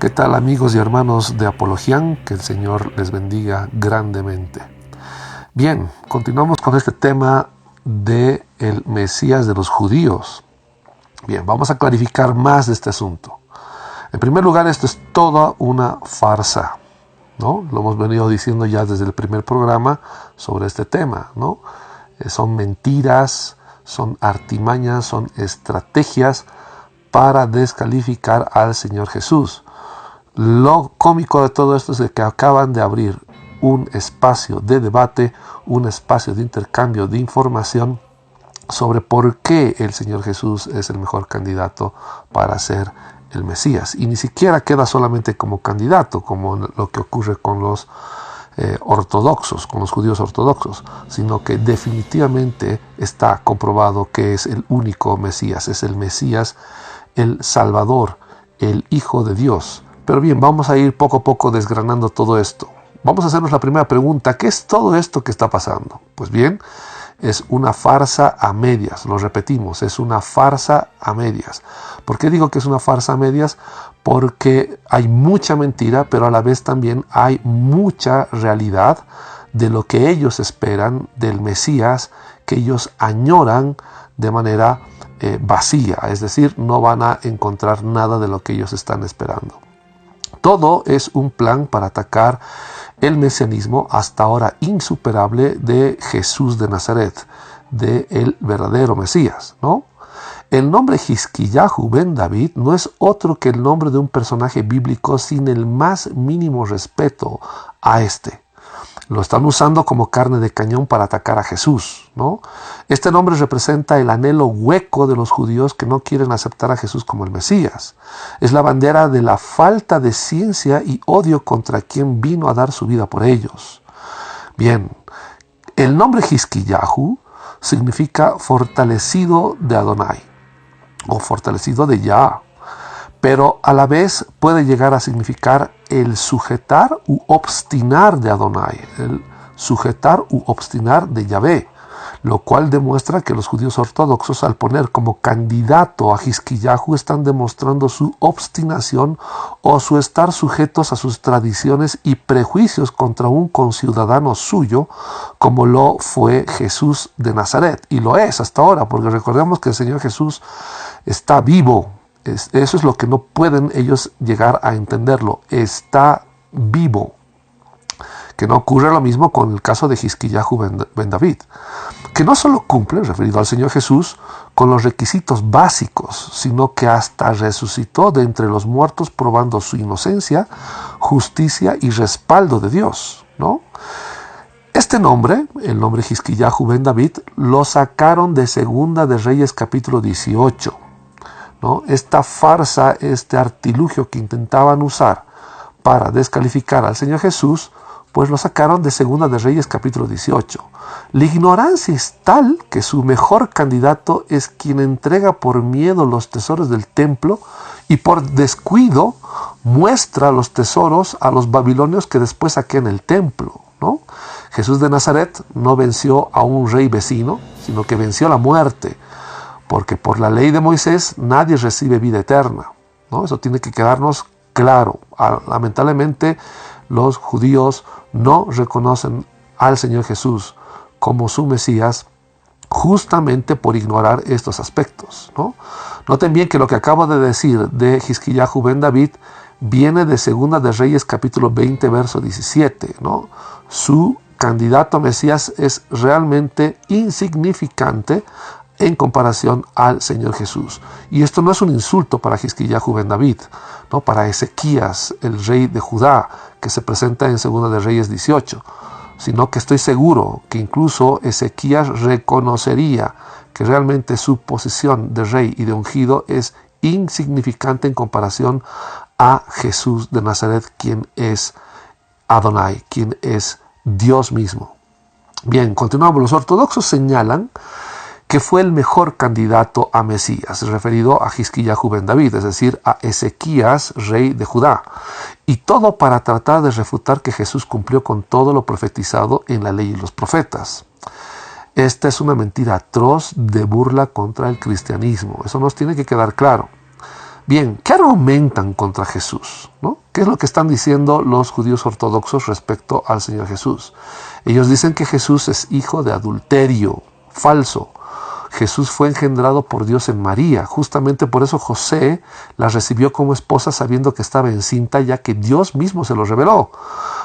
¿Qué tal, amigos y hermanos de Apologian? Que el Señor les bendiga grandemente. Bien, continuamos con este tema de el Mesías de los judíos. Bien, vamos a clarificar más de este asunto. En primer lugar, esto es toda una farsa, ¿no? Lo hemos venido diciendo ya desde el primer programa sobre este tema, ¿no? Son mentiras, son artimañas, son estrategias para descalificar al Señor Jesús. Lo cómico de todo esto es que acaban de abrir un espacio de debate, un espacio de intercambio de información sobre por qué el Señor Jesús es el mejor candidato para ser el Mesías. Y ni siquiera queda solamente como candidato, como lo que ocurre con los ortodoxos, con los judíos ortodoxos, sino que definitivamente está comprobado que es el único Mesías, es el Mesías, el Salvador, el Hijo de Dios. Pero bien, vamos a ir poco a poco desgranando todo esto. Vamos a hacernos la primera pregunta. ¿Qué es todo esto que está pasando? Pues bien, es una farsa a medias. Lo repetimos, es una farsa a medias. ¿Por qué digo que es una farsa a medias? Porque hay mucha mentira, pero a la vez también hay mucha realidad de lo que ellos esperan del Mesías, que ellos añoran de manera vacía. Es decir, no van a encontrar nada de lo que ellos están esperando. Todo es un plan para atacar el mesianismo hasta ahora insuperable de Jesús de Nazaret, de el verdadero Mesías, ¿no? El nombre Hizquillahu ben David no es otro que el nombre de un personaje bíblico sin el más mínimo respeto a este. Lo están usando como carne de cañón para atacar a Jesús, ¿no? Este nombre representa el anhelo hueco de los judíos que no quieren aceptar a Jesús como el Mesías. Es la bandera de la falta de ciencia y odio contra quien vino a dar su vida por ellos. Bien, el nombre Hizquillahu significa fortalecido de Adonai o fortalecido de Yah, pero a la vez puede llegar a significar el sujetar u obstinar de Adonai, el sujetar u obstinar de Yahvé, lo cual demuestra que los judíos ortodoxos, al poner como candidato a Hizquillahu, están demostrando su obstinación o su estar sujetos a sus tradiciones y prejuicios contra un conciudadano suyo, como lo fue Jesús de Nazaret, y lo es hasta ahora, porque recordemos que el Señor Jesús está vivo. Eso es lo que no pueden ellos llegar a entenderlo. Está vivo. Que no ocurre lo mismo con el caso de Hizquillahu ben David, que no solo cumple, referido al Señor Jesús, con los requisitos básicos, sino que hasta resucitó de entre los muertos, probando su inocencia, justicia y respaldo de Dios, ¿no? Este nombre, el nombre Hizquillahu ben David, lo sacaron de Segunda de Reyes capítulo 18. ¿No? Esta farsa, este artilugio que intentaban usar para descalificar al Señor Jesús, pues lo sacaron de Segunda de Reyes capítulo 18. La ignorancia es tal que su mejor candidato es quien entrega por miedo los tesoros del templo y por descuido muestra los tesoros a los babilonios que después saquean el templo, ¿no? Jesús de Nazaret no venció a un rey vecino, sino que venció la muerte. Porque por la ley de Moisés nadie recibe vida eterna, ¿no? Eso tiene que quedarnos claro. Lamentablemente los judíos no reconocen al Señor Jesús como su Mesías justamente por ignorar estos aspectos, ¿no? Noten bien que lo que acabo de decir de Hizquillahu ben David viene de Segunda de Reyes capítulo 20 verso 17, ¿no? Su candidato a Mesías es realmente insignificante en comparación al Señor Jesús. Y esto no es un insulto para Hizquillahu ben David, ¿no? Para Ezequías, el rey de Judá, que se presenta en Segunda de Reyes 18, sino que estoy seguro que incluso Ezequías reconocería que realmente su posición de rey y de ungido es insignificante en comparación a Jesús de Nazaret, quien es Adonai, quien es Dios mismo. Bien, continuamos. Los ortodoxos señalan que fue el mejor candidato a Mesías, referido a Hizquillahu ben David, es decir, a Ezequías, rey de Judá. Y todo para tratar de refutar que Jesús cumplió con todo lo profetizado en la ley y los profetas. Esta es una mentira atroz de burla contra el cristianismo. Eso nos tiene que quedar claro. Bien, ¿qué argumentan contra Jesús? ¿No? ¿Qué es lo que están diciendo los judíos ortodoxos respecto al Señor Jesús? Ellos dicen que Jesús es hijo de adulterio, falso. Jesús fue engendrado por Dios en María. Justamente por eso José la recibió como esposa sabiendo que estaba encinta, ya que Dios mismo se lo reveló.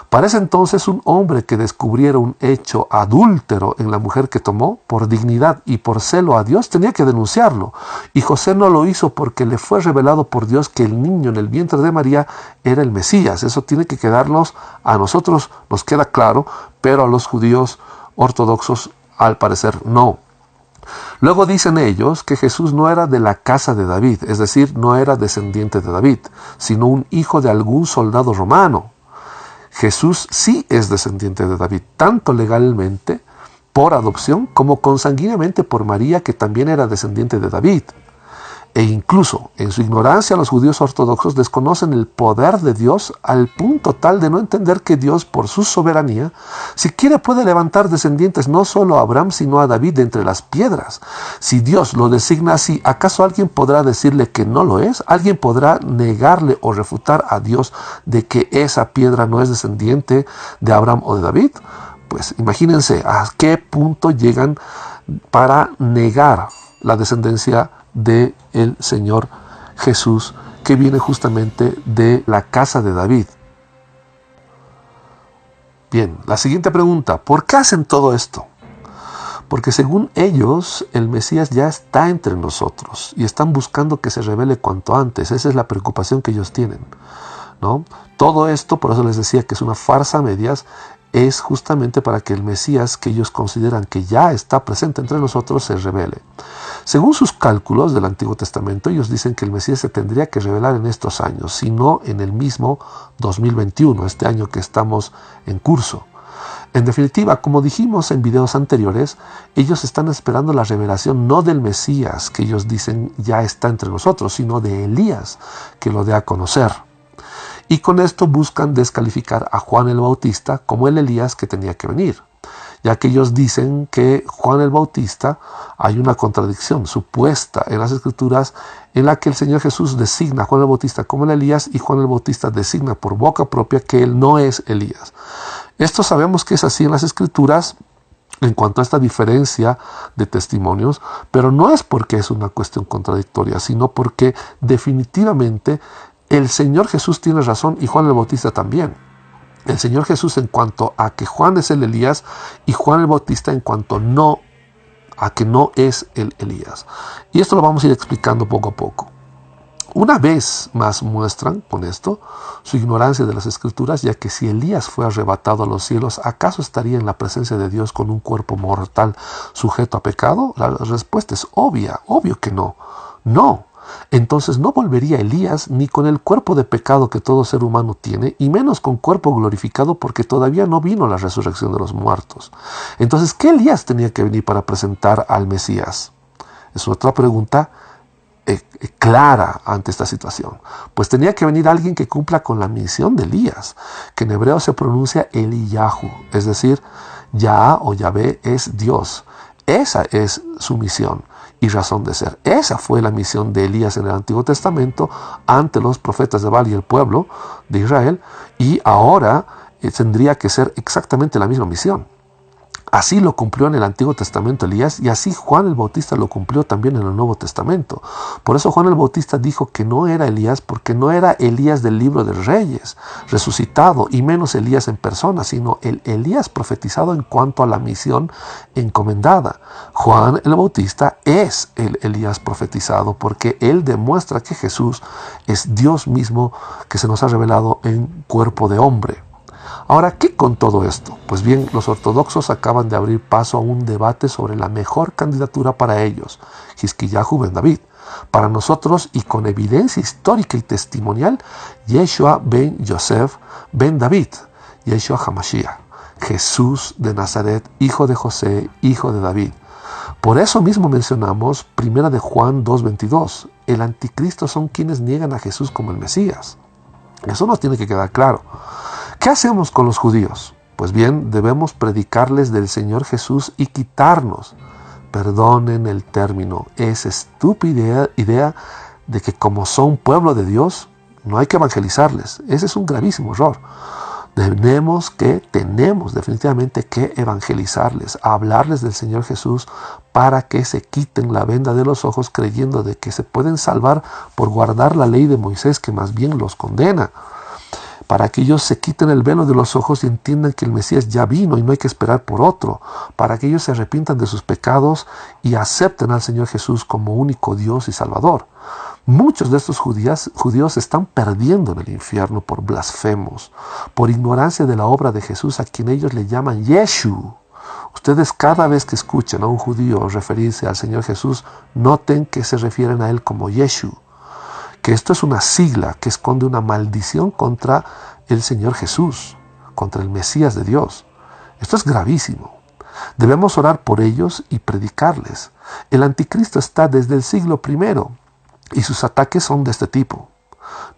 Para ese entonces, un hombre que descubriera un hecho adúltero en la mujer que tomó, por dignidad y por celo a Dios, tenía que denunciarlo. Y José no lo hizo porque le fue revelado por Dios que el niño en el vientre de María era el Mesías. Eso tiene que quedarnos, a nosotros nos queda claro, pero a los judíos ortodoxos al parecer no. Luego dicen ellos que Jesús no era de la casa de David, es decir, no era descendiente de David, sino un hijo de algún soldado romano. Jesús sí es descendiente de David, tanto legalmente, por adopción, como consanguíneamente por María, que también era descendiente de David. E incluso, en su ignorancia, los judíos ortodoxos desconocen el poder de Dios al punto tal de no entender que Dios, por su soberanía, si quiere puede levantar descendientes no solo a Abraham, sino a David de entre las piedras. Si Dios lo designa así, ¿acaso alguien podrá decirle que no lo es? ¿Alguien podrá negarle o refutar a Dios de que esa piedra no es descendiente de Abraham o de David? Pues imagínense a qué punto llegan para negar la descendencia de el Señor Jesús, que viene justamente de la casa de David. Bien, la siguiente pregunta, ¿por qué hacen todo esto? Porque según ellos, el Mesías ya está entre nosotros y están buscando que se revele cuanto antes. Esa es la preocupación que ellos tienen, ¿no? Todo esto, por eso les decía que es una farsa a medias, es justamente para que el Mesías, que ellos consideran que ya está presente entre nosotros, se revele. Según sus cálculos del Antiguo Testamento, ellos dicen que el Mesías se tendría que revelar en estos años, sino en el mismo 2021, este año que estamos en curso. En definitiva, como dijimos en videos anteriores, ellos están esperando la revelación no del Mesías, que ellos dicen ya está entre nosotros, sino de Elías, que lo dé a conocer. Y con esto buscan descalificar a Juan el Bautista como el Elías que tenía que venir, ya que ellos dicen que Juan el Bautista, hay una contradicción supuesta en las Escrituras en la que el Señor Jesús designa a Juan el Bautista como el Elías y Juan el Bautista designa por boca propia que él no es Elías. Esto sabemos que es así en las Escrituras en cuanto a esta diferencia de testimonios, pero no es porque es una cuestión contradictoria, sino porque definitivamente el Señor Jesús tiene razón y Juan el Bautista también. El Señor Jesús en cuanto a que Juan es el Elías y Juan el Bautista en cuanto a que no es el Elías. Y esto lo vamos a ir explicando poco a poco. Una vez más muestran con esto su ignorancia de las Escrituras, ya que si Elías fue arrebatado a los cielos, ¿acaso estaría en la presencia de Dios con un cuerpo mortal sujeto a pecado? La respuesta es obvia, obvio que no. No. Entonces no volvería Elías ni con el cuerpo de pecado que todo ser humano tiene, y menos con cuerpo glorificado, porque todavía no vino la resurrección de los muertos. Entonces, ¿qué Elías tenía que venir para presentar al Mesías? Es otra pregunta clara ante esta situación. Pues tenía que venir alguien que cumpla con la misión de Elías, que en hebreo se pronuncia Eliyahu, es decir, Yah o Yahvé es Dios. Esa es su misión y razón de ser. Esa fue la misión de Elías en el Antiguo Testamento ante los profetas de Baal y el pueblo de Israel, y ahora tendría que ser exactamente la misma misión. Así lo cumplió en el Antiguo Testamento Elías, y así Juan el Bautista lo cumplió también en el Nuevo Testamento. Por eso Juan el Bautista dijo que no era Elías, porque no era Elías del libro de Reyes, resucitado, y menos Elías en persona, sino el Elías profetizado en cuanto a la misión encomendada. Juan el Bautista es el Elías profetizado, porque él demuestra que Jesús es Dios mismo que se nos ha revelado en cuerpo de hombre. Ahora, ¿qué con todo esto? Pues bien, los ortodoxos acaban de abrir paso a un debate sobre la mejor candidatura para ellos, Hizkiyahu ben David. Para nosotros, y con evidencia histórica y testimonial, Yeshua ben Yosef ben David, Yeshua HaMashiach, Jesús de Nazaret, hijo de José, hijo de David. Por eso mismo mencionamos 1 de Juan 2:22, el anticristo son quienes niegan a Jesús como el Mesías. Eso nos tiene que quedar claro. ¿Qué hacemos con los judíos? Pues bien, debemos predicarles del Señor Jesús y quitarnos, perdonen el término, esa estúpida idea de que como son pueblo de Dios, no hay que evangelizarles. Ese es un gravísimo error. Tenemos definitivamente que evangelizarles, hablarles del Señor Jesús para que se quiten la venda de los ojos creyendo de que se pueden salvar por guardar la ley de Moisés, que más bien los condena. Para que ellos se quiten el velo de los ojos y entiendan que el Mesías ya vino y no hay que esperar por otro. Para que ellos se arrepientan de sus pecados y acepten al Señor Jesús como único Dios y Salvador. Muchos de estos judíos se están perdiendo en el infierno por blasfemos, por ignorancia de la obra de Jesús, a quien ellos le llaman Yeshu. Ustedes cada vez que escuchen a un judío referirse al Señor Jesús, noten que se refieren a él como Yeshu, que esto es una sigla que esconde una maldición contra el Señor Jesús, contra el Mesías de Dios. Esto es gravísimo. Debemos orar por ellos y predicarles. El anticristo está desde el siglo I y sus ataques son de este tipo.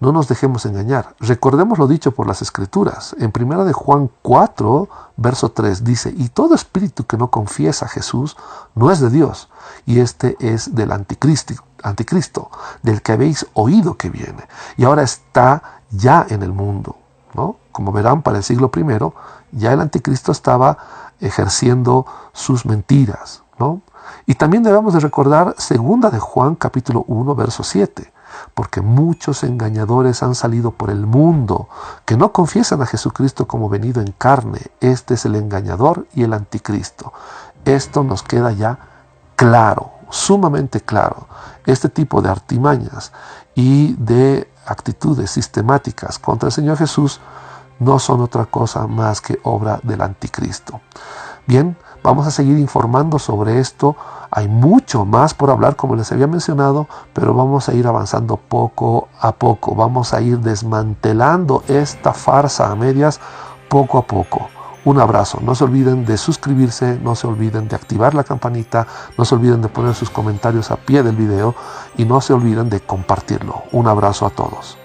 No nos dejemos engañar. Recordemos lo dicho por las Escrituras. En 1 de Juan 4, verso 3 dice: y todo espíritu que no confiesa a Jesús no es de Dios, y este es del anticristo, del que habéis oído que viene, y ahora está ya en el mundo, ¿no? Como verán, para el siglo I ya el anticristo estaba ejerciendo sus mentiras, ¿no? Y también debemos de recordar 2 de Juan capítulo 1 verso 7, porque muchos engañadores han salido por el mundo que no confiesan a Jesucristo como venido en carne. Este es el engañador y el anticristo. Esto nos queda ya claro, sumamente claro. Este tipo de artimañas y de actitudes sistemáticas contra el Señor Jesús no son otra cosa más que obra del anticristo. Bien, vamos a seguir informando sobre esto. Hay mucho más por hablar, como les había mencionado, pero vamos a ir avanzando poco a poco. Vamos a ir desmantelando esta farsa a medias poco a poco. Un abrazo. No se olviden de suscribirse, no se olviden de activar la campanita, no se olviden de poner sus comentarios a pie del video y no se olviden de compartirlo. Un abrazo a todos.